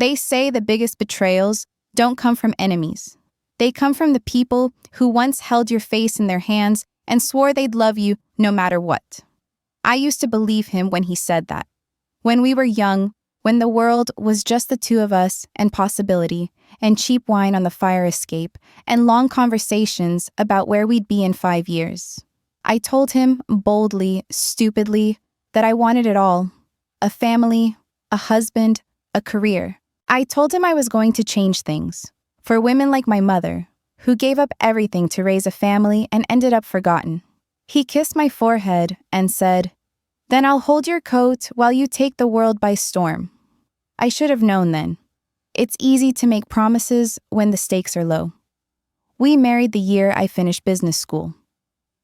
They say the biggest betrayals don't come from enemies. They come from the people who once held your face in their hands and swore they'd love you no matter what. I used to believe him when he said that. When we were young, when the world was just the two of us and possibility, and cheap wine on the fire escape, and long conversations about where we'd be in 5 years. I told him, boldly, stupidly, that I wanted it all. A family, a husband, a career. I told him I was going to change things. For women like my mother, who gave up everything to raise a family and ended up forgotten. He kissed my forehead and said, "Then I'll hold your coat while you take the world by storm." I should have known then. It's easy to make promises when the stakes are low. We married the year I finished business school.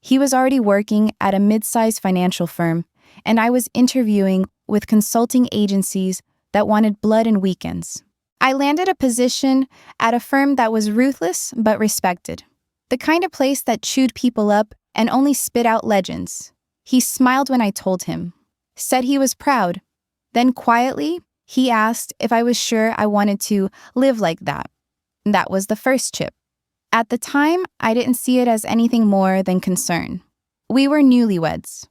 He was already working at a mid-sized financial firm, and I was interviewing with consulting agencies that wanted blood and weekends. I landed a position at a firm that was ruthless but respected. The kind of place that chewed people up and only spit out legends. He smiled when I told him, said he was proud. Then quietly, he asked if I was sure I wanted to live like that. That was the first chip. At the time, I didn't see it as anything more than concern. We were newlyweds.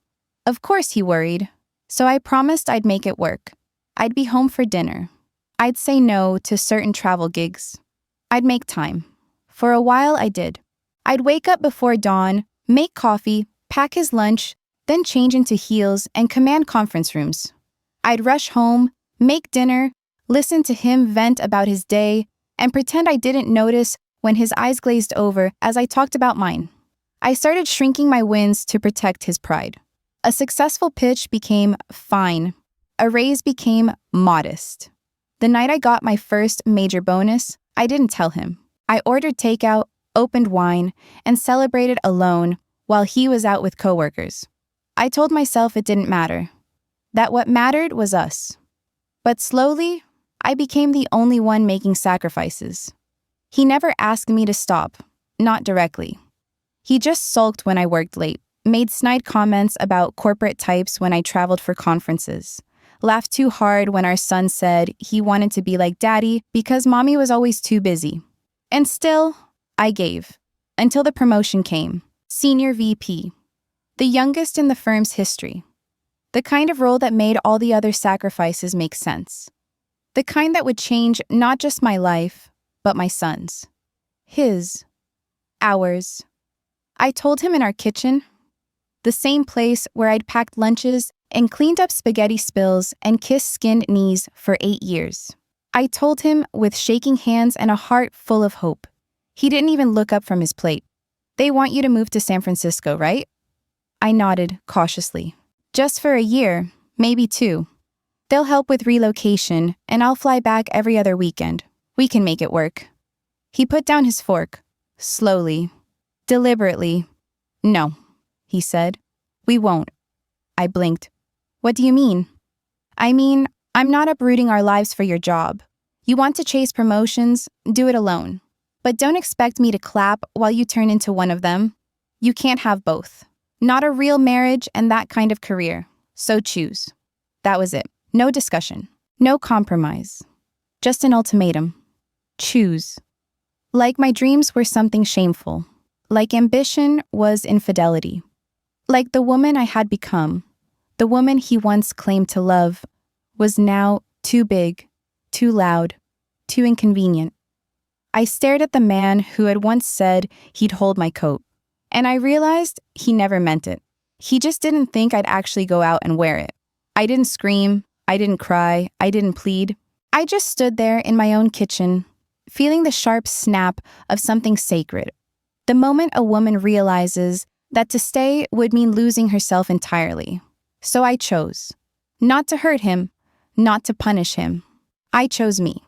Of course he worried, so I promised I'd make it work. I'd be home for dinner. I'd say no to certain travel gigs. I'd make time. For a while, I did. I'd wake up before dawn, make coffee, pack his lunch, then change into heels and command conference rooms. I'd rush home, make dinner, listen to him vent about his day, and pretend I didn't notice when his eyes glazed over as I talked about mine. I started shrinking my wins to protect his pride. A successful pitch became fine. A raise became modest. The night I got my first major bonus, I didn't tell him. I ordered takeout, opened wine, and celebrated alone while he was out with coworkers. I told myself it didn't matter, that what mattered was us. But slowly, I became the only one making sacrifices. He never asked me to stop, not directly. He just sulked when I worked late, made snide comments about corporate types when I traveled for conferences, laughed too hard when our son said he wanted to be like daddy because mommy was always too busy. And still, I gave, until the promotion came, Senior VP, the youngest in the firm's history. The kind of role that made all the other sacrifices make sense. The kind that would change not just my life, but my son's. His. Ours. I told him in our kitchen, the same place where I'd packed lunches and cleaned up spaghetti spills and kissed skinned knees for 8 years. I told him with shaking hands and a heart full of hope. He didn't even look up from his plate. "They want you to move to San Francisco, right?" I nodded cautiously. "Just for a year, maybe 2. They'll help with relocation, and I'll fly back every other weekend. We can make it work." He put down his fork, slowly, deliberately. "No," he said. "We won't." I blinked. "What do you mean?" "I mean, I'm not uprooting our lives for your job. You want to chase promotions, do it alone. But don't expect me to clap while you turn into one of them. You can't have both. Not a real marriage and that kind of career. So choose." That was it. No discussion. No compromise. Just an ultimatum. Choose. Like my dreams were something shameful. Like ambition was infidelity. Like the woman I had become, the woman he once claimed to love, was now too big, too loud, too inconvenient. I stared at the man who had once said he'd hold my coat, and I realized he never meant it. He just didn't think I'd actually go out and wear it. I didn't scream, I didn't cry, I didn't plead. I just stood there in my own kitchen, feeling the sharp snap of something sacred. The moment a woman realizes that to stay would mean losing herself entirely. So I chose. Not to hurt him, not to punish him. I chose me.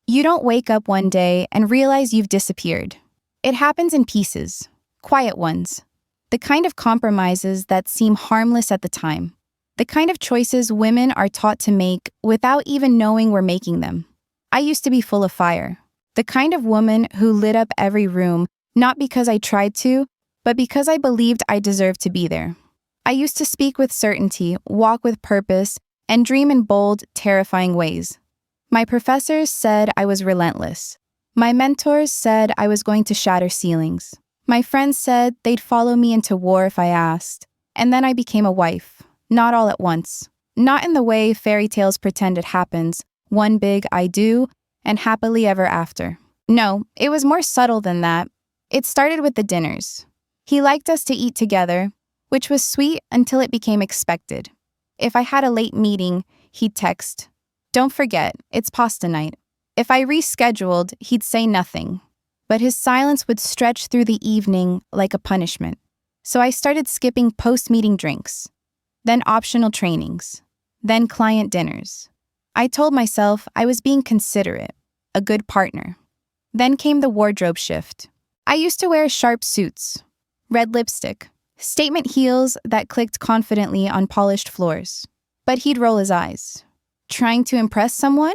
You don't wake up one day and realize you've disappeared. It happens in pieces, quiet ones. The kind of compromises that seem harmless at the time. The kind of choices women are taught to make without even knowing we're making them. I used to be full of fire. The kind of woman who lit up every room, not because I tried to, but because I believed I deserved to be there. I used to speak with certainty, walk with purpose, and dream in bold, terrifying ways. My professors said I was relentless. My mentors said I was going to shatter ceilings. My friends said they'd follow me into war if I asked. And then I became a wife. Not all at once. Not in the way fairy tales pretend it happens. One big I do, and happily ever after. No, it was more subtle than that. It started with the dinners. He liked us to eat together, which was sweet until it became expected. If I had a late meeting, he'd text, "Don't forget, it's pasta night." If I rescheduled, he'd say nothing. But his silence would stretch through the evening like a punishment. So I started skipping post-meeting drinks, then optional trainings, then client dinners. I told myself I was being considerate, a good partner. Then came the wardrobe shift. I used to wear sharp suits, red lipstick, statement heels that clicked confidently on polished floors. But he'd roll his eyes. "Trying to impress someone?"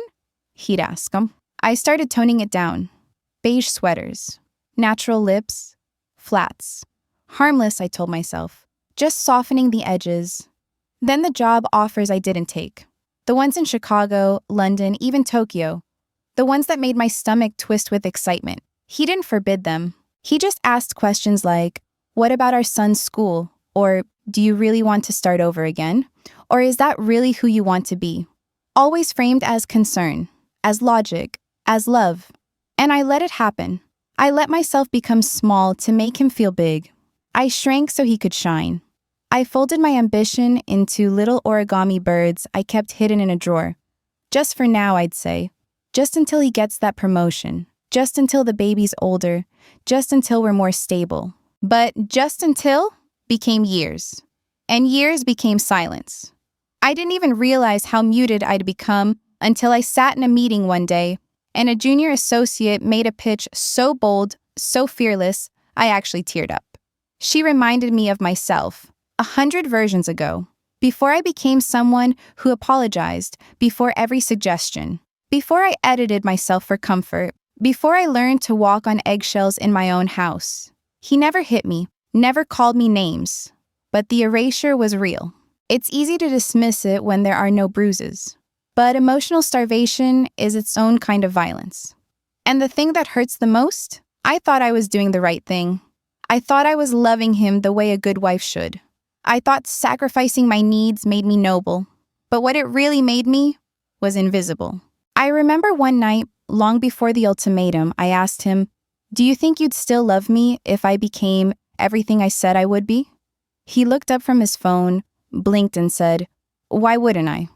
he'd ask him. I started toning it down. Beige sweaters, natural lips, flats. Harmless, I told myself, just softening the edges. Then the job offers I didn't take. The ones in Chicago, London, even Tokyo. The ones that made my stomach twist with excitement. He didn't forbid them. He just asked questions like, "What about our son's school?" Or, "Do you really want to start over again?" Or, "Is that really who you want to be?" Always framed as concern, as logic, as love. And I let it happen. I let myself become small to make him feel big. I shrank so he could shine. I folded my ambition into little origami birds I kept hidden in a drawer. Just for now, I'd say. Just until he gets that promotion. Just until the baby's older. Just until we're more stable. But just until became years. And years became silence. I didn't even realize how muted I'd become until I sat in a meeting one day and a junior associate made a pitch so bold, so fearless, I actually teared up. She reminded me of myself, 100 versions ago, before I became someone who apologized before every suggestion, before I edited myself for comfort, before I learned to walk on eggshells in my own house. He never hit me, never called me names, but the erasure was real. It's easy to dismiss it when there are no bruises. But emotional starvation is its own kind of violence. And the thing that hurts the most? I thought I was doing the right thing. I thought I was loving him the way a good wife should. I thought sacrificing my needs made me noble. But what it really made me was invisible. I remember one night, long before the ultimatum, I asked him, "Do you think you'd still love me if I became everything I said I would be?" He looked up from his phone, blinked and said, "Why wouldn't I?"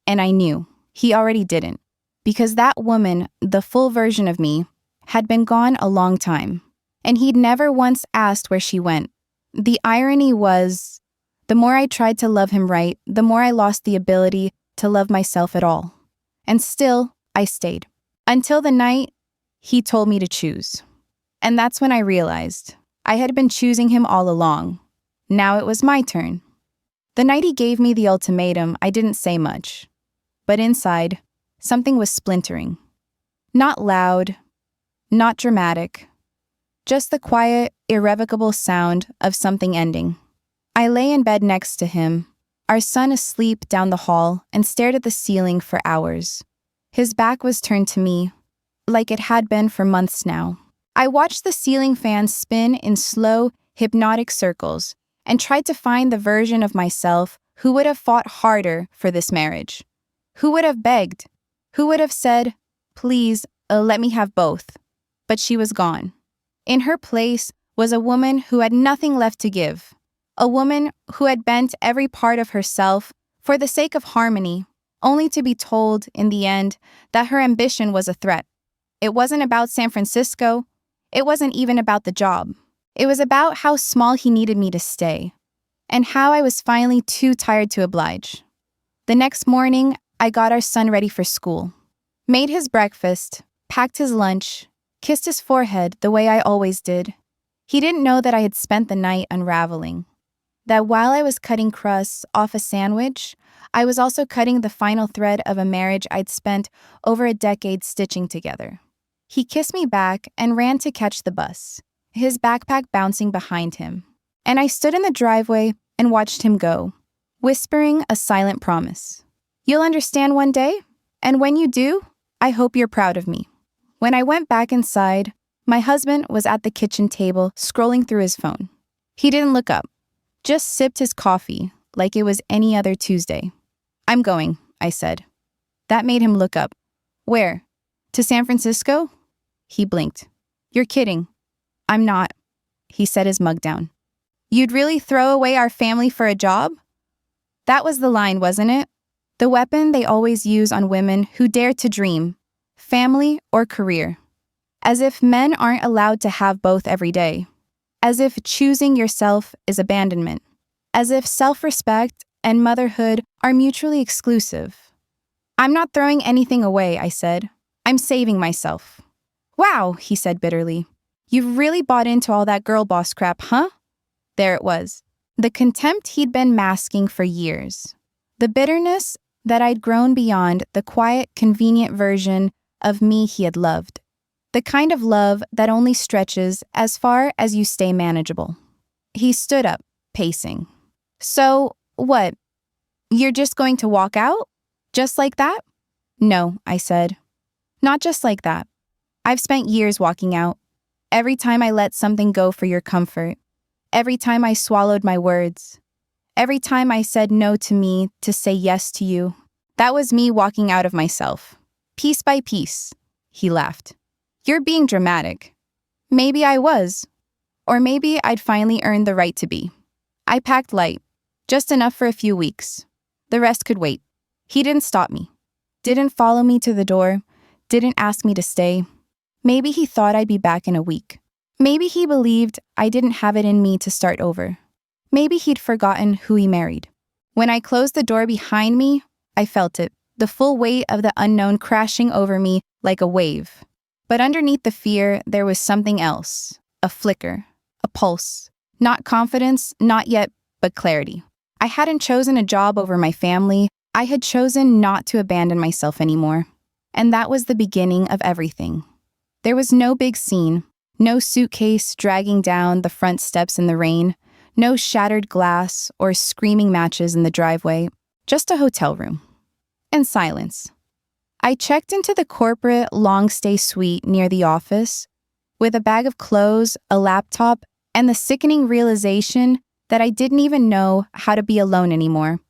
And I knew he already didn't, because that woman, the full version of me, had been gone a long time, and he'd never once asked where she went. The irony was, the more I tried to love him right, the more I lost the ability to love myself at all. And still, I stayed. Until the night he told me to choose. And that's when I realized I had been choosing him all along. Now it was my turn. The night he gave me the ultimatum, I didn't say much. But inside, something was splintering. Not loud, not dramatic, just the quiet, irrevocable sound of something ending. I lay in bed next to him, our son asleep down the hall, and stared at the ceiling for hours. His back was turned to me, like it had been for months now. I watched the ceiling fan spin in slow, hypnotic circles and tried to find the version of myself who would have fought harder for this marriage. Who would have begged? Who would have said, "Please, let me have both"? But she was gone. In her place was a woman who had nothing left to give. A woman who had bent every part of herself for the sake of harmony, only to be told, in the end, that her ambition was a threat. It wasn't about San Francisco. It wasn't even about the job. It was about how small he needed me to stay, and how I was finally too tired to oblige. The next morning, I got our son ready for school, made his breakfast, packed his lunch, kissed his forehead the way I always did. He didn't know that I had spent the night unraveling, that while I was cutting crusts off a sandwich, I was also cutting the final thread of a marriage I'd spent over a decade stitching together. He kissed me back and ran to catch the bus, his backpack bouncing behind him. And I stood in the driveway and watched him go, whispering a silent promise. "You'll understand one day, and when you do, I hope you're proud of me. When I went back inside, my husband was at the kitchen table scrolling through his phone. He didn't look up, just sipped his coffee like it was any other Tuesday. I'm going, I said. That made him look up. Where? To San Francisco? He blinked. You're kidding. I'm not. He set his mug down. You'd really throw away our family for a job? That was the line, wasn't it? The weapon they always use on women who dare to dream, family or career. As if men aren't allowed to have both every day. As if choosing yourself is abandonment. As if self-respect and motherhood are mutually exclusive. I'm not throwing anything away, I said. I'm saving myself. Wow, he said bitterly. You've really bought into all that girl boss crap, huh? There it was. The contempt he'd been masking for years. The bitterness that I'd grown beyond the quiet, convenient version of me he had loved. The kind of love that only stretches as far as you stay manageable. He stood up, pacing. So, what? You're just going to walk out? Just like that? No, I said. Not just like that. I've spent years walking out. Every time I let something go for your comfort. Every time I swallowed my words. Every time I said no to me to say yes to you. That was me walking out of myself. Piece by piece. He laughed. You're being dramatic. Maybe I was. Or maybe I'd finally earned the right to be. I packed light. Just enough for a few weeks. The rest could wait. He didn't stop me. Didn't follow me to the door. Didn't ask me to stay. Maybe he thought I'd be back in a week. Maybe he believed I didn't have it in me to start over. Maybe he'd forgotten who he married. When I closed the door behind me, I felt it, the full weight of the unknown crashing over me like a wave. But underneath the fear, there was something else. A flicker. A pulse. Not confidence, not yet, but clarity. I hadn't chosen a job over my family. I had chosen not to abandon myself anymore. And that was the beginning of everything. There was no big scene. No suitcase dragging down the front steps in the rain. No shattered glass or screaming matches in the driveway. Just a hotel room. And silence. I checked into the corporate long-stay suite near the office with a bag of clothes, a laptop, and the sickening realization that I didn't even know how to be alone anymore.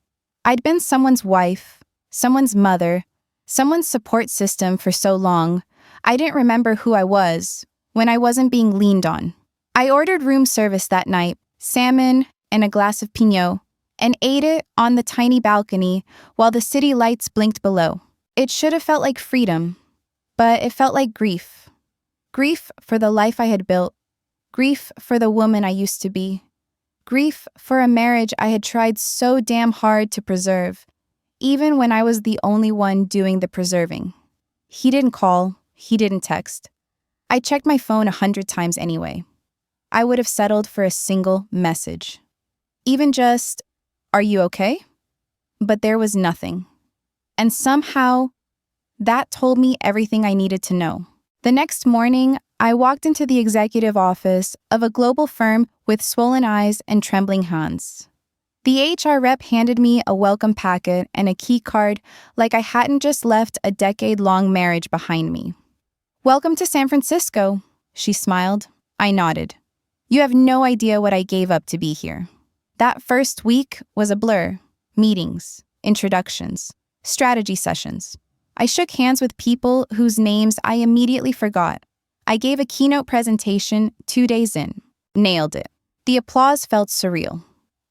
I'd been someone's wife, someone's mother, someone's support system for so long, I didn't remember who I was when I wasn't being leaned on. I ordered room service that night, salmon and a glass of Pinot, and ate it on the tiny balcony while the city lights blinked below. It should have felt like freedom, but it felt like grief. Grief for the life I had built. Grief for the woman I used to be. Grief for a marriage I had tried so damn hard to preserve, even when I was the only one doing the preserving. He didn't call, he didn't text. I checked my phone 100 times anyway. I would have settled for a single message. Even just, "Are you okay?" But there was nothing. And somehow, that told me everything I needed to know. The next morning, I walked into the executive office of a global firm with swollen eyes and trembling hands. The HR rep handed me a welcome packet and a key card like I hadn't just left a decade-long marriage behind me. "Welcome to San Francisco," she smiled. I nodded. "You have no idea what I gave up to be here." That first week was a blur. Meetings, introductions, strategy sessions. I shook hands with people whose names I immediately forgot. I gave a keynote presentation 2 days in. Nailed it. The applause felt surreal.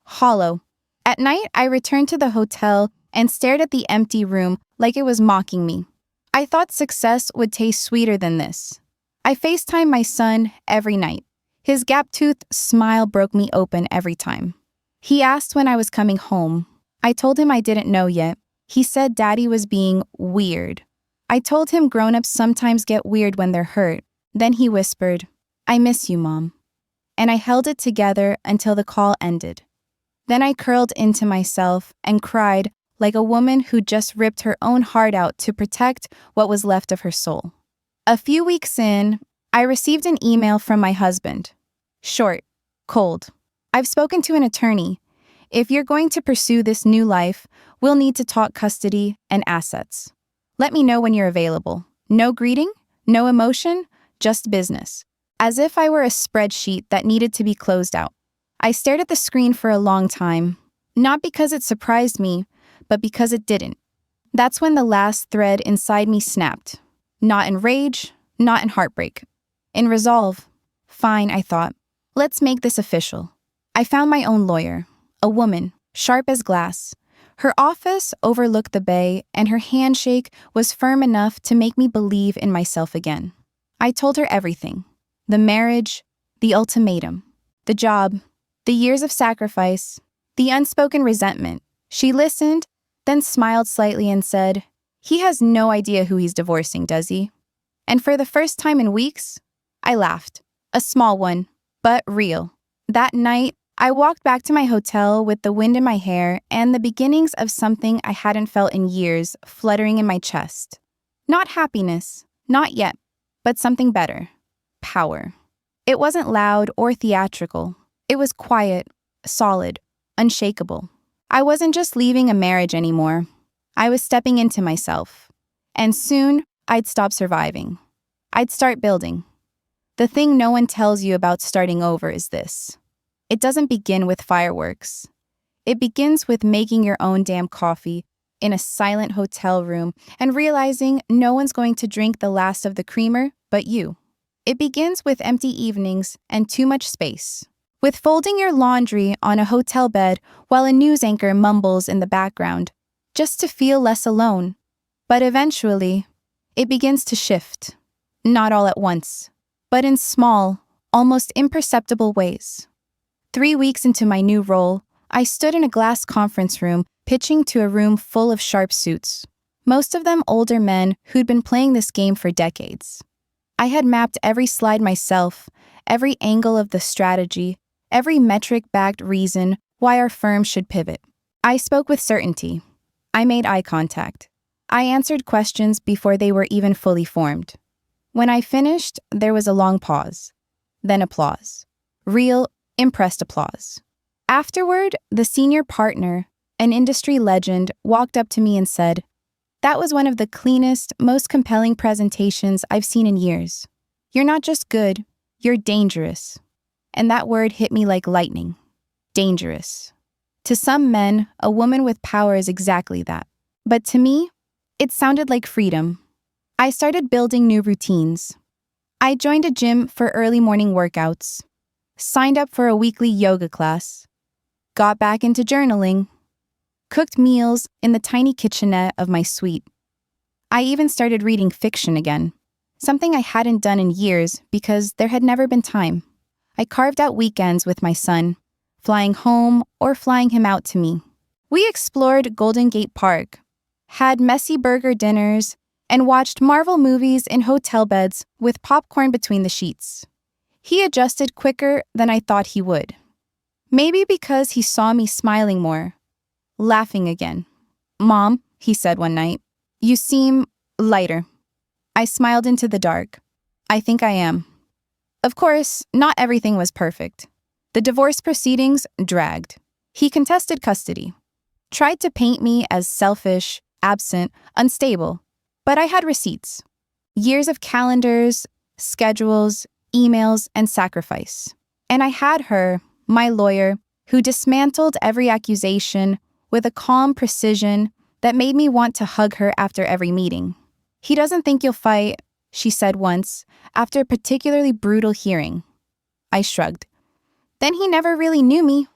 Hollow. At night, I returned to the hotel and stared at the empty room like it was mocking me. I thought success would taste sweeter than this. I FaceTimed my son every night. His gap-toothed smile broke me open every time. He asked when I was coming home. I told him I didn't know yet. He said Daddy was being weird. I told him grown-ups sometimes get weird when they're hurt. Then he whispered, "I miss you, Mom." And I held it together until the call ended. Then I curled into myself and cried like a woman who just ripped her own heart out to protect what was left of her soul. A few weeks in, I received an email from my husband. Short, cold. "I've spoken to an attorney. If you're going to pursue this new life, we'll need to talk custody and assets." Let me know when you're available. No greeting, no emotion, just business. As if I were a spreadsheet that needed to be closed out. I stared at the screen for a long time, not because it surprised me, but because it didn't. That's when the last thread inside me snapped. Not in rage, not in heartbreak. In resolve. Fine, I thought. Let's make this official. I found my own lawyer, a woman, sharp as glass. Her office overlooked the bay, and her handshake was firm enough to make me believe in myself again. I told her everything. The marriage, the ultimatum, the job, the years of sacrifice, the unspoken resentment. She listened, then smiled slightly and said, "He has no idea who he's divorcing, does he?" And for the first time in weeks, I laughed. A small one, but real. That night, I walked back to my hotel with the wind in my hair and the beginnings of something I hadn't felt in years fluttering in my chest. Not happiness, not yet, but something better. Power. It wasn't loud or theatrical. It was quiet, solid, unshakable. I wasn't just leaving a marriage anymore. I was stepping into myself. And soon, I'd stop surviving. I'd start building. The thing no one tells you about starting over is this. It doesn't begin with fireworks. It begins with making your own damn coffee in a silent hotel room and realizing no one's going to drink the last of the creamer but you. It begins with empty evenings and too much space. With folding your laundry on a hotel bed while a news anchor mumbles in the background, just to feel less alone. But eventually, it begins to shift. Not all at once, but in small, almost imperceptible ways. 3 weeks into my new role, I stood in a glass conference room pitching to a room full of sharp suits, most of them older men who'd been playing this game for decades. I had mapped every slide myself, every angle of the strategy, every metric-backed reason why our firm should pivot. I spoke with certainty. I made eye contact. I answered questions before they were even fully formed. When I finished, there was a long pause. Then applause. Real, impressed applause. Afterward, the senior partner, an industry legend, walked up to me and said, "That was one of the cleanest, most compelling presentations I've seen in years. You're not just good, you're dangerous." And that word hit me like lightning. Dangerous. To some men, a woman with power is exactly that. But to me, it sounded like freedom. I started building new routines. I joined a gym for early morning workouts, signed up for a weekly yoga class, got back into journaling, cooked meals in the tiny kitchenette of my suite. I even started reading fiction again, something I hadn't done in years because there had never been time. I carved out weekends with my son, flying home or flying him out to me. We explored Golden Gate Park, had messy burger dinners, and watched Marvel movies in hotel beds with popcorn between the sheets. He adjusted quicker than I thought he would. Maybe because he saw me smiling more, laughing again. "Mom," he said one night, "you seem lighter." I smiled into the dark. "I think I am." Of course, not everything was perfect. The divorce proceedings dragged. He contested custody, tried to paint me as selfish, absent, unstable, but I had receipts. Years of calendars, schedules, emails, and sacrifice. And I had her, my lawyer, who dismantled every accusation with a calm precision that made me want to hug her after every meeting. "He doesn't think you'll fight," she said once, after a particularly brutal hearing. I shrugged. Then he never really knew me.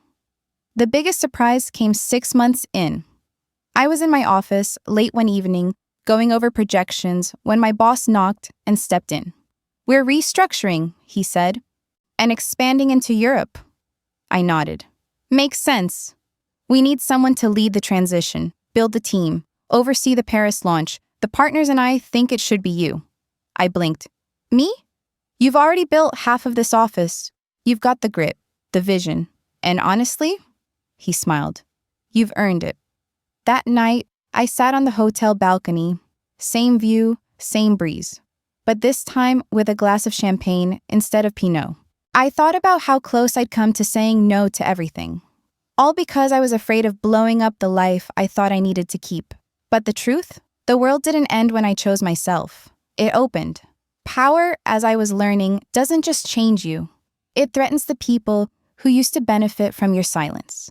The biggest surprise came 6 months in. I was in my office late one evening, going over projections, when my boss knocked and stepped in. "We're restructuring," he said, "and expanding into Europe." I nodded. "Makes sense. We need someone to lead the transition, build the team, oversee the Paris launch. The partners and I think it should be you." I blinked. "Me? You've already built half of this office. You've got the grit, the vision, and honestly," he smiled, "you've earned it." That night, I sat on the hotel balcony, same view, same breeze, but this time with a glass of champagne instead of Pinot. I thought about how close I'd come to saying no to everything, all because I was afraid of blowing up the life I thought I needed to keep. But the The world didn't end when I chose myself. It opened. Power, as I was learning, doesn't just change you. It threatens the people who used to benefit from your silence.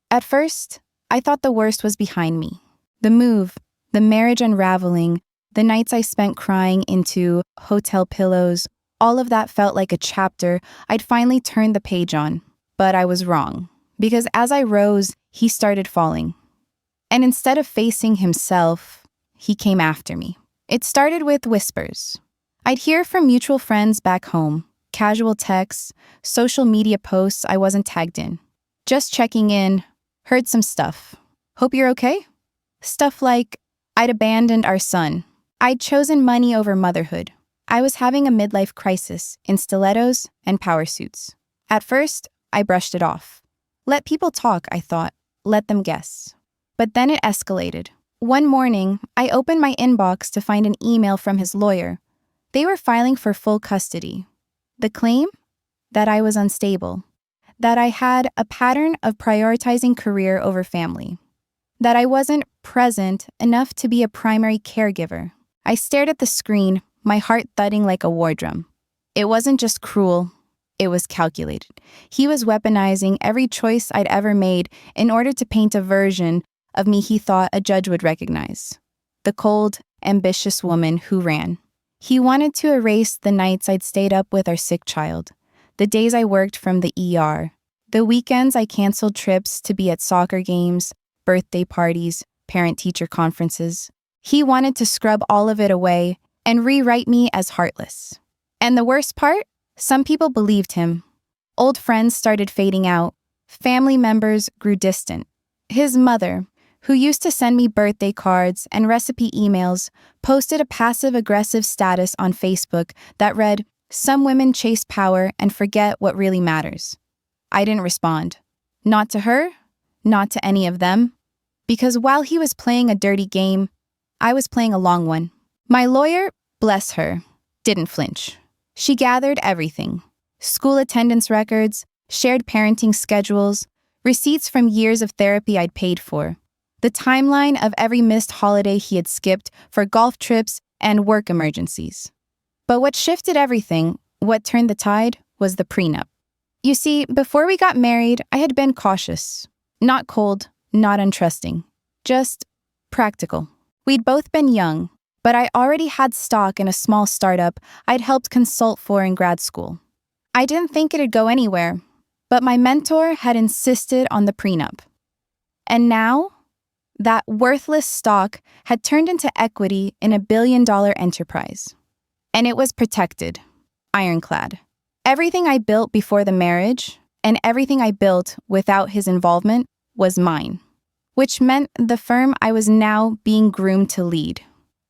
At first, I thought the worst was behind me. The move, the marriage unraveling, the nights I spent crying into hotel pillows, all of that felt like a chapter I'd finally turned the page on. But I was wrong, because as I rose, he started falling. And instead of facing himself, he came after me. It started with whispers. I'd hear from mutual friends back home, casual texts, social media posts I wasn't tagged in. Just checking in, heard some stuff. Hope you're okay? Stuff like, I'd abandoned our son. I'd chosen money over motherhood. I was having a midlife crisis in stilettos and power suits. At first, I brushed it off. Let people talk, I thought. Let them guess. But then it escalated. One morning, I opened my inbox to find an email from his lawyer. They were filing for full custody. The claim? That I was unstable. That I had a pattern of prioritizing career over family. That I wasn't present enough to be a primary caregiver. I stared at the screen, my heart thudding like a war drum. It wasn't just cruel, it was calculated. He was weaponizing every choice I'd ever made in order to paint a version of me he thought a judge would recognize. The cold, ambitious woman who ran. He wanted to erase the nights I'd stayed up with our sick child, the days I worked from the ER, the weekends I canceled trips to be at soccer games, birthday parties, parent-teacher conferences. He wanted to scrub all of it away and rewrite me as heartless. And the worst part? Some people believed him. Old friends started fading out. Family members grew distant. His mother, who used to send me birthday cards and recipe emails, posted a passive-aggressive status on Facebook that read, "Some women chase power and forget what really matters." I didn't respond. Not to her, not to any of them. Because while he was playing a dirty game, I was playing a long one. My lawyer, bless her, didn't flinch. She gathered everything. School attendance records, shared parenting schedules, receipts from years of therapy I'd paid for, the timeline of every missed holiday he had skipped for golf trips and work emergencies. But what shifted everything, what turned the tide, was the prenup. You see, before we got married, I had been cautious. Not cold, not untrusting. Just practical. We'd both been young, but I already had stock in a small startup I'd helped consult for in grad school. I didn't think it'd go anywhere, but my mentor had insisted on the prenup. And now, that worthless stock had turned into equity in a billion-dollar enterprise. And it was protected, ironclad. Everything I built before the marriage, and everything I built without his involvement, was mine. Which meant the firm I was now being groomed to lead.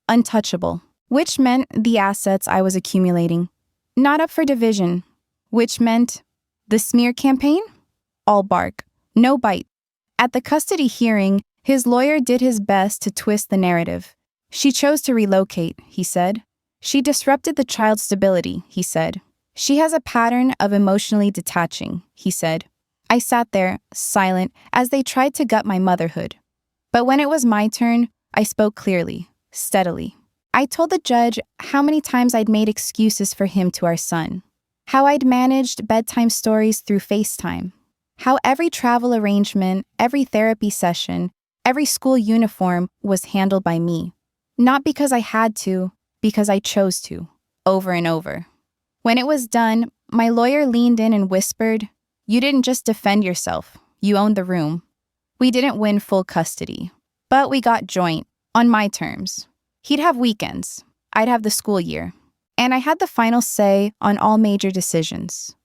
Untouchable. Which meant the assets I was accumulating. Not up for division. Which meant the smear campaign? All bark. No bite. At the custody hearing, his lawyer did his best to twist the narrative. She chose to relocate, he said. She disrupted the child's stability, he said. She has a pattern of emotionally detaching, he said. I sat there, silent, as they tried to gut my motherhood. But when it was my turn, I spoke clearly, steadily. I told the judge how many times I'd made excuses for him to our son, how I'd managed bedtime stories through FaceTime, how every travel arrangement, every therapy session, every school uniform was handled by me. Not because I had to, because I chose to, over and over. When it was done, my lawyer leaned in and whispered, "You didn't just defend yourself, you owned the room." We didn't win full custody, but we got joint, on my terms. He'd have weekends, I'd have the school year, and I had the final say on all major decisions.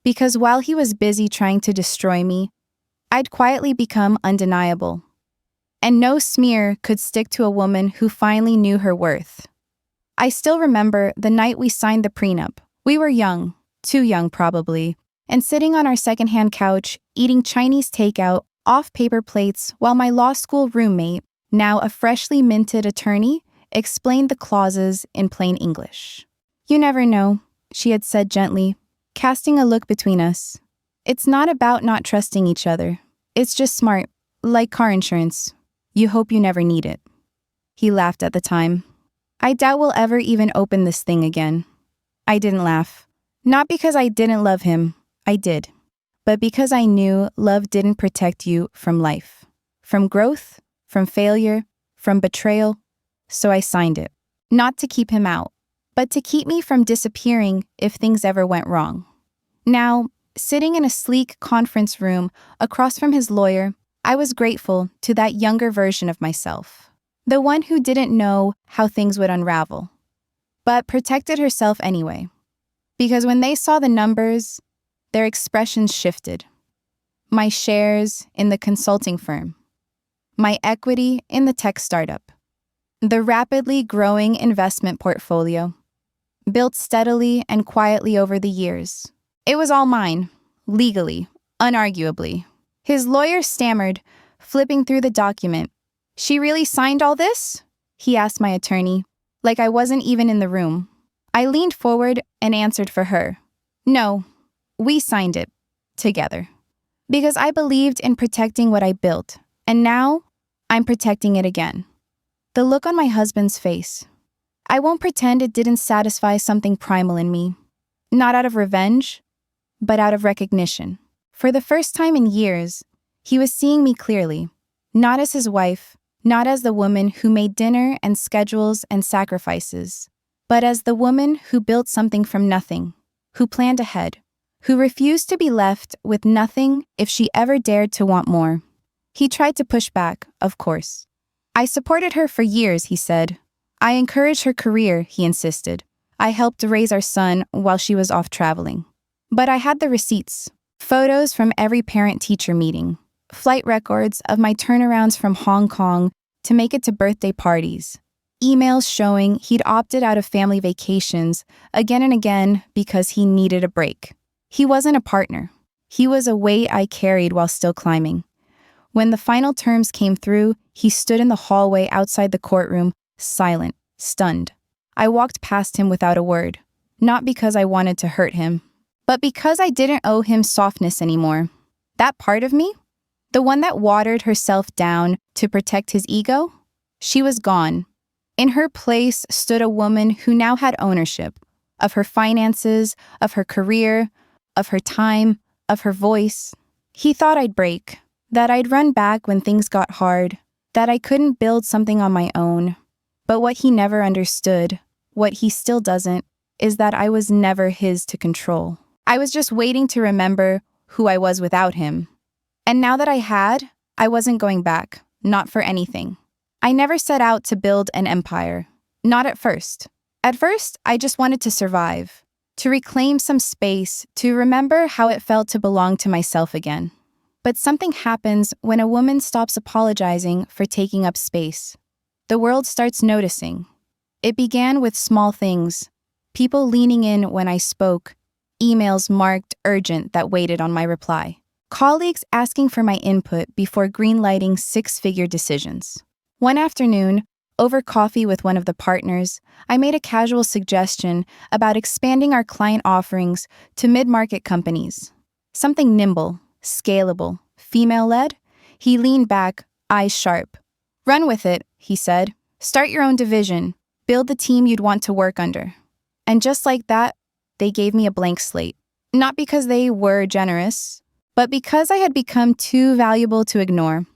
Because while he was busy trying to destroy me, I'd quietly become undeniable. And no smear could stick to a woman who finally knew her worth. I still remember the night we signed the prenup. We were young, too young probably, and sitting on our secondhand couch, eating Chinese takeout off paper plates while my law school roommate, now a freshly minted attorney, explained the clauses in plain English. "You never know," she had said gently, casting a look between us. "It's not about not trusting each other. It's just smart, like car insurance. You hope you never need it." He laughed at the time. I doubt we'll ever even open this thing again. I didn't laugh. Not because I didn't love him. I did. But because I knew love didn't protect you from life. From growth, from failure, from betrayal. So I signed it. Not to keep him out, but to keep me from disappearing if things ever went wrong. Now, sitting in a sleek conference room across from his lawyer, I was grateful to that younger version of myself. The one who didn't know how things would unravel, but protected herself anyway. Because when they saw the numbers, their expressions shifted. My shares in the consulting firm. My equity in the tech startup. The rapidly growing investment portfolio. Built steadily and quietly over the years. It was all mine, legally, unarguably. His lawyer stammered, flipping through the document. "She really signed all this?" he asked my attorney, like I wasn't even in the room. I leaned forward and answered for her. "No, we signed it, together." Because I believed in protecting what I built, and now I'm protecting it again. The look on my husband's face. I won't pretend it didn't satisfy something primal in me. Not out of revenge, but out of recognition. For the first time in years, he was seeing me clearly, not as his wife, not as the woman who made dinner and schedules and sacrifices, but as the woman who built something from nothing, who planned ahead, who refused to be left with nothing if she ever dared to want more. He tried to push back, of course. I supported her for years, he said. I encouraged her career, he insisted. I helped raise our son while she was off traveling. But I had the receipts, photos from every parent-teacher meeting, flight records of my turnarounds from Hong Kong to make it to birthday parties, emails showing he'd opted out of family vacations again and again because he needed a break. He wasn't a partner. He was a weight I carried while still climbing. When the final terms came through, he stood in the hallway outside the courtroom, silent, stunned. I walked past him without a word, not because I wanted to hurt him, but because I didn't owe him softness anymore. That part of me, the one that watered herself down to protect his ego, she was gone. In her place stood a woman who now had ownership of her finances, of her career, of her time, of her voice. He thought I'd break, that I'd run back when things got hard, that I couldn't build something on my own. But what he never understood, what he still doesn't, is that I was never his to control. I was just waiting to remember who I was without him. And now that I had, I wasn't going back, not for anything. I never set out to build an empire. Not at first. At first, I just wanted to survive, to reclaim some space, to remember how it felt to belong to myself again. But something happens when a woman stops apologizing for taking up space. The world starts noticing. It began with small things, people leaning in when I spoke, emails marked urgent that waited on my reply, colleagues asking for my input before greenlighting six-figure decisions. One afternoon, over coffee with one of the partners, I made a casual suggestion about expanding our client offerings to mid-market companies. Something nimble, scalable, female-led. He leaned back, eyes sharp. "Run with it," he said. "Start your own division. Build the team you'd want to work under." And just like that, they gave me a blank slate. Not because they were generous, but because I had become too valuable to ignore.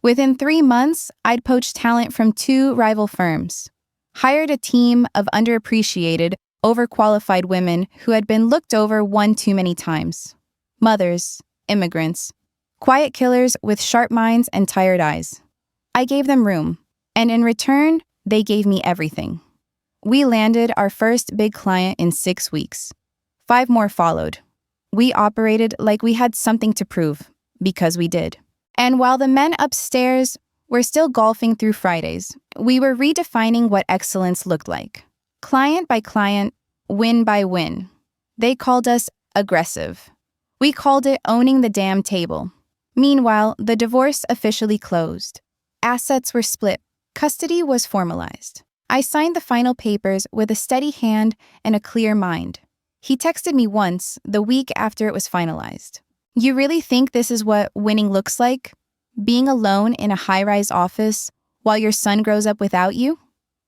Within 3 months, I'd poached talent from 2 rival firms, hired a team of underappreciated, overqualified women who had been looked over one too many times. Mothers, immigrants, quiet killers with sharp minds and tired eyes. I gave them room, and in return, they gave me everything. We landed our first big client in 6 weeks. 5 more followed. We operated like we had something to prove, because we did. And while the men upstairs were still golfing through Fridays, we were redefining what excellence looked like. Client by client, win by win. They called us aggressive. We called it owning the damn table. Meanwhile, the divorce officially closed. Assets were split. Custody was formalized. I signed the final papers with a steady hand and a clear mind. He texted me once, the week after it was finalized. "You really think this is what winning looks like? Being alone in a high-rise office, while your son grows up without you?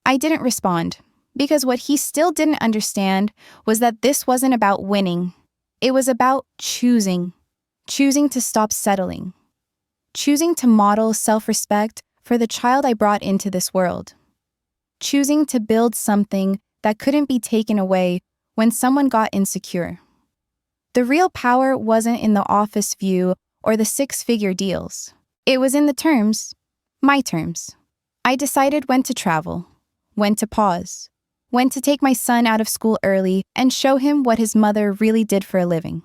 I didn't respond, because what he still didn't understand was that this wasn't about winning. It was about choosing. Choosing to stop settling. Choosing to model self-respect for the child I brought into this world. Choosing to build something that couldn't be taken away when someone got insecure. The real power wasn't in the office view or the six-figure deals. It was in the terms, my terms. I decided when to travel, when to pause, when to take my son out of school early and show him what his mother really did for a living.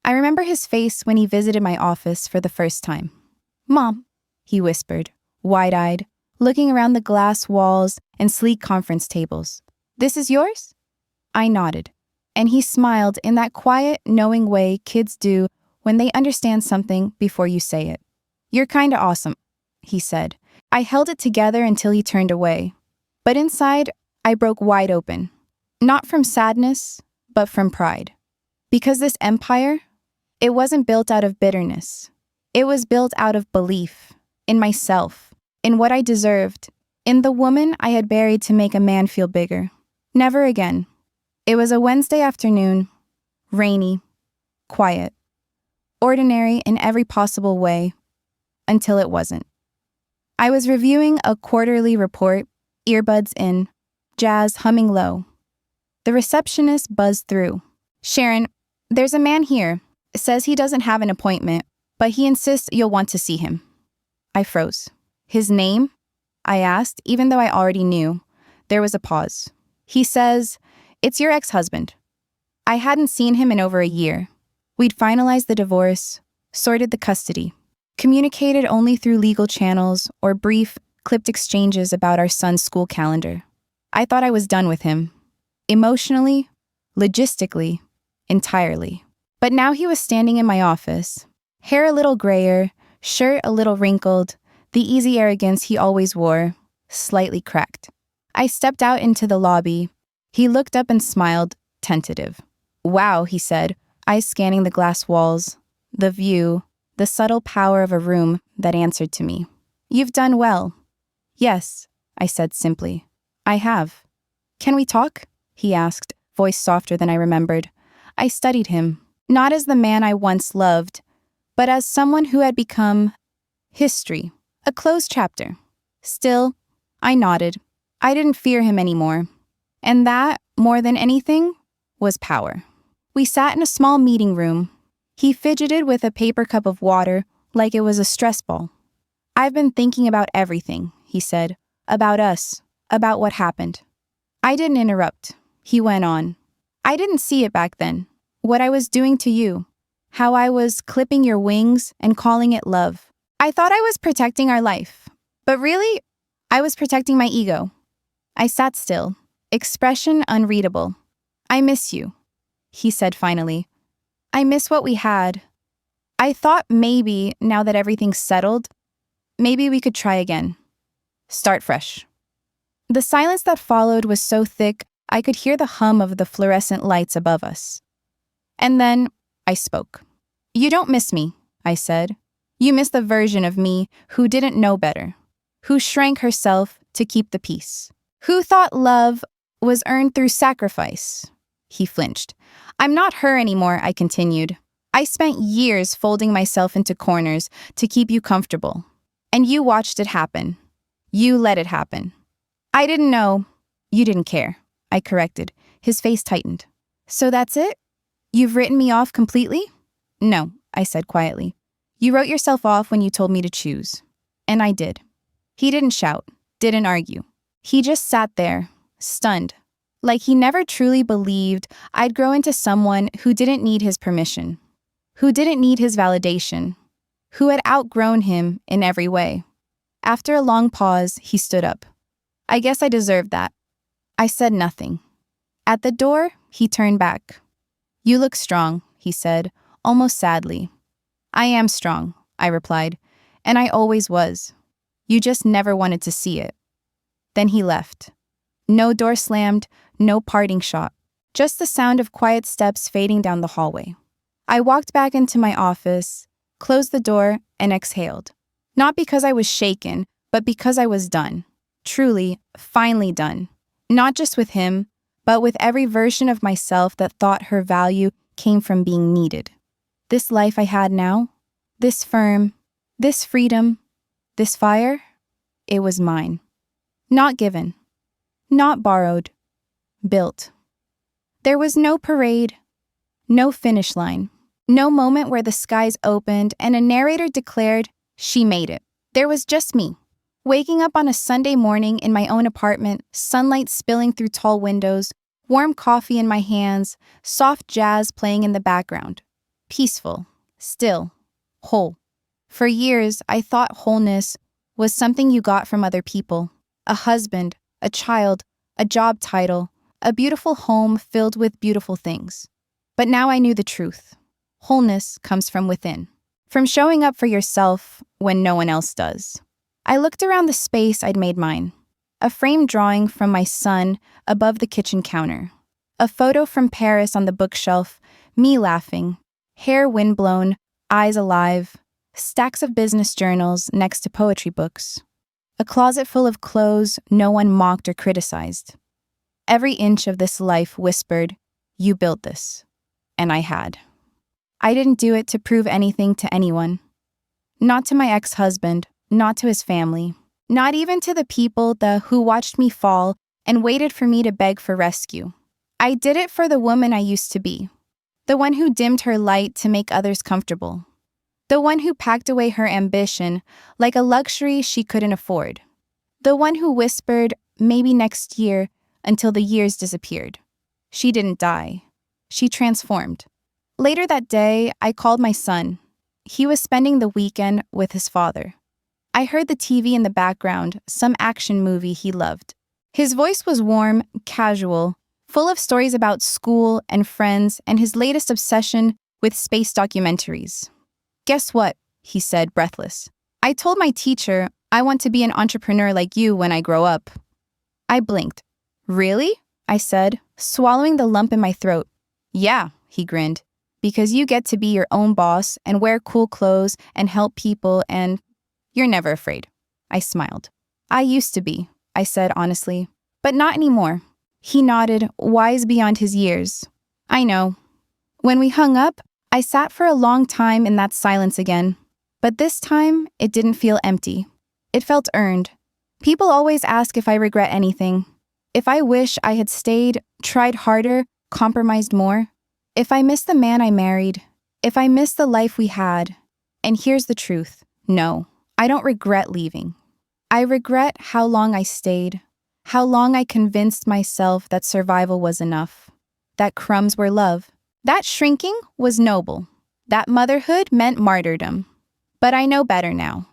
I remember his face when he visited my office for the first time. "Mom," he whispered, wide-eyed, looking around the glass walls and sleek conference tables. "This is yours?" I nodded, and he smiled in that quiet, knowing way kids do when they understand something before you say it. "You're kinda awesome," he said. I held it together until he turned away. But inside, I broke wide open. Not from sadness, but from pride. Because this empire, it wasn't built out of bitterness. It was built out of belief, in myself, in what I deserved, in the woman I had buried to make a man feel bigger. Never again. It was a Wednesday afternoon, rainy, quiet, ordinary in every possible way, until it wasn't. I was reviewing a quarterly report, earbuds in, jazz humming low. The receptionist buzzed through. "Sharon, there's a man here. Says he doesn't have an appointment, but he insists you'll want to see him." I froze. "His name?" I asked, even though I already knew. There was a pause. "He says, it's your ex-husband." I hadn't seen him in over a year. We'd finalized the divorce, sorted the custody, communicated only through legal channels or brief, clipped exchanges about our son's school calendar. I thought I was done with him. Emotionally, logistically, entirely. But now he was standing in my office, hair a little grayer, shirt a little wrinkled, the easy arrogance he always wore, slightly cracked. I stepped out into the lobby. He looked up and smiled, tentative. "Wow," he said, eyes scanning the glass walls, the view, the subtle power of a room that answered to me. "You've done well." "Yes," I said simply. "I have." "Can we talk?" he asked, voice softer than I remembered. I studied him, not as the man I once loved, but as someone who had become history, a closed chapter. Still, I nodded. I didn't fear him anymore. And that, more than anything, was power. We sat in a small meeting room. He fidgeted with a paper cup of water like it was a stress ball. "I've been thinking about everything," he said. "About us, about what happened." I didn't interrupt. He went on. "I didn't see it back then. What I was doing to you. How I was clipping your wings and calling it love. I thought I was protecting our life. But really, I was protecting my ego." I sat still, expression unreadable. "I miss you," he said finally. "I miss what we had. I thought maybe, now that everything's settled, maybe we could try again. Start fresh." The silence that followed was so thick, I could hear the hum of the fluorescent lights above us. And then I spoke. "You don't miss me," I said. "You miss the version of me who didn't know better, who shrank herself to keep the peace, who thought love was earned through sacrifice." He flinched. "I'm not her anymore," I continued. "I spent years folding myself into corners to keep you comfortable. And you watched it happen. You let it happen. I didn't know. You didn't care," I corrected. His face tightened. "So that's it? You've written me off completely?" "No," I said quietly. "You wrote yourself off when you told me to choose." And I did. He didn't shout, didn't argue. He just sat there, stunned, like he never truly believed I'd grow into someone who didn't need his permission, who didn't need his validation, who had outgrown him in every way. After a long pause, he stood up. I guess I deserved that. I said nothing. At the door, he turned back. "You look strong," he said, almost sadly. "I am strong," I replied, "and I always was. You just never wanted to see it." Then he left. No door slammed, no parting shot, just the sound of quiet steps fading down the hallway. I walked back into my office, closed the door, and exhaled. Not because I was shaken, but because I was done. Truly, finally done. Not just with him, but with every version of myself that thought her value came from being needed. This life I had now, this firm, this freedom, this fire, it was mine. Not given, not borrowed, built. There was no parade, no finish line, no moment where the skies opened and a narrator declared, "She made it." There was just me, waking up on a Sunday morning in my own apartment, sunlight spilling through tall windows, warm coffee in my hands, soft jazz playing in the background. Peaceful, still, whole. For years, I thought wholeness was something you got from other people. A husband, a child, a job title, a beautiful home filled with beautiful things. But now I knew the truth. Wholeness comes from within. From showing up for yourself when no one else does. I looked around the space I'd made mine. A framed drawing from my son above the kitchen counter. A photo from Paris on the bookshelf, me laughing, hair windblown, eyes alive, stacks of business journals next to poetry books. A closet full of clothes no one mocked or criticized. Every inch of this life whispered, "You built this." And I had. I didn't do it to prove anything to anyone. Not to my ex-husband, not to his family, not even to the people who watched me fall and waited for me to beg for rescue. I did it for the woman I used to be, the one who dimmed her light to make others comfortable, the one who packed away her ambition like a luxury she couldn't afford, the one who whispered, "Maybe next year," until the years disappeared. She didn't die. She transformed. Later that day, I called my son. He was spending the weekend with his father. I heard the TV in the background, some action movie he loved. His voice was warm, casual, full of stories about school and friends and his latest obsession with space documentaries. "Guess what?" he said, breathless. "I told my teacher I want to be an entrepreneur like you when I grow up." I blinked. "Really?" I said, swallowing the lump in my throat. "Yeah," he grinned. "Because you get to be your own boss and wear cool clothes and help people and you're never afraid." I smiled. "I used to be," I said honestly, "but not anymore." He nodded, wise beyond his years. "I know." When we hung up, I sat for a long time in that silence again. But this time, it didn't feel empty. It felt earned. People always ask if I regret anything. If I wish I had stayed, tried harder, compromised more. If I miss the man I married. If I miss the life we had. And here's the truth. No, I don't regret leaving. I regret how long I stayed. How long I convinced myself that survival was enough. That crumbs were love. That shrinking was noble. That motherhood meant martyrdom. But I know better now.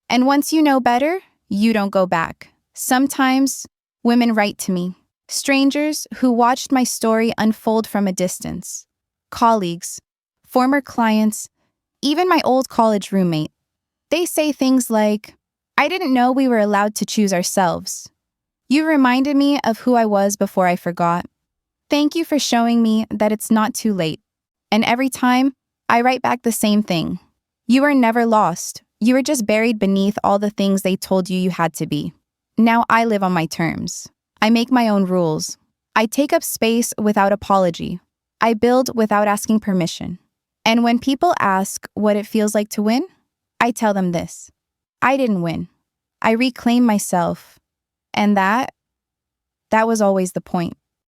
And once you know better, you don't go back. Sometimes, women write to me. Strangers who watched my story unfold from a distance. Colleagues, former clients, even my old college roommate. They say things like, "I didn't know we were allowed to choose ourselves. You reminded me of who I was before I forgot. Thank you for showing me that it's not too late." And every time, I write back the same thing. You were never lost. You were just buried beneath all the things they told you had to be. Now I live on my terms. I make my own rules. I take up space without apology. I build without asking permission. And when people ask what it feels like to win, I tell them this. I didn't win. I reclaimed myself. And that was always the point.